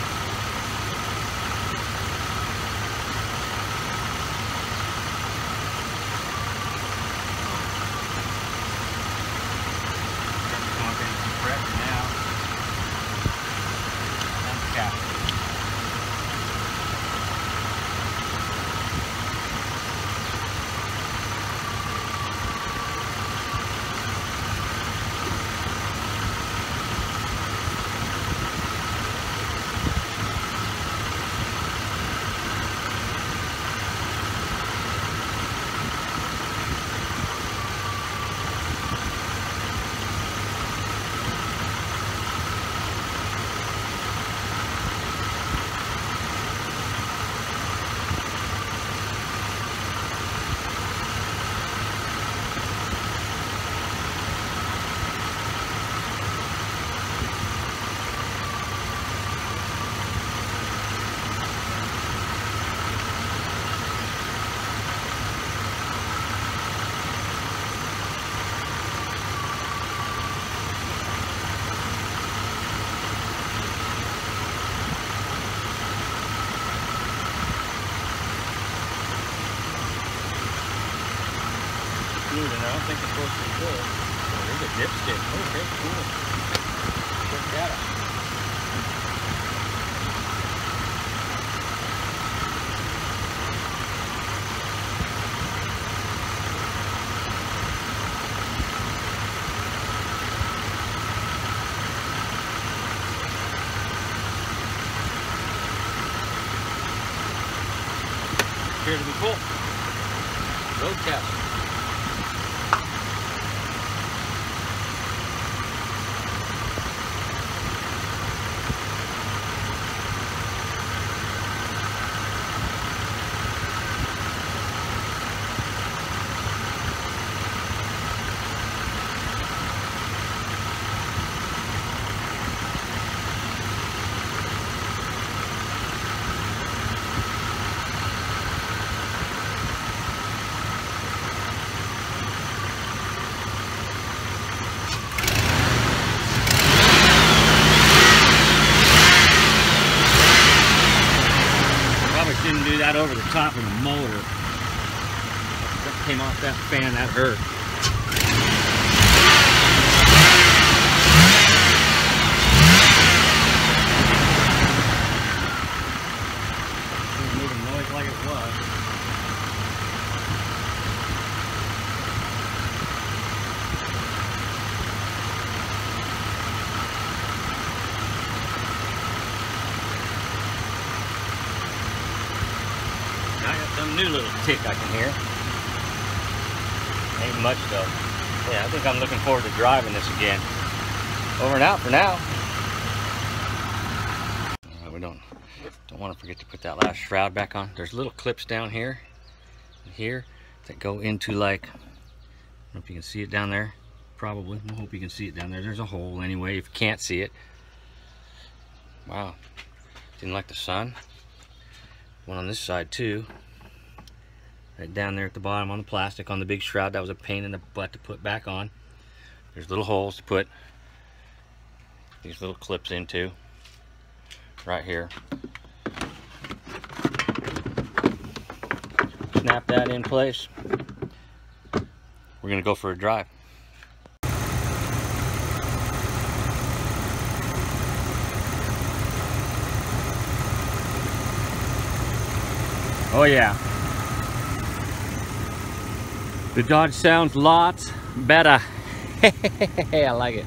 Now, cap. smooth, and I don't think it's supposed to be good. Oh, there's a dipstick. Okay, cool. Check that out. Appears to be full. Road test. Didn't do that over the top of the motor. That came off that fan, that hurt. Didn't make a noise like it was. I got some new little tick I can hear. Ain't much though. Yeah, I think I'm looking forward to driving this again. Over and out for now. We don't want to forget to put that last shroud back on. There's little clips down here and here that go into, like, I don't know if you can see it down there. Probably. I hope you can see it down there. There's a hole anyway if you can't see it. Wow. Didn't like the sun. One on this side too. Right down there at the bottom on the plastic on the big shroud. That was a pain in the butt to put back on. There's little holes to put these little clips into. Right here. Snap that in place. We're gonna go for a drive. Oh yeah. The Dodge sounds lots better. I like it.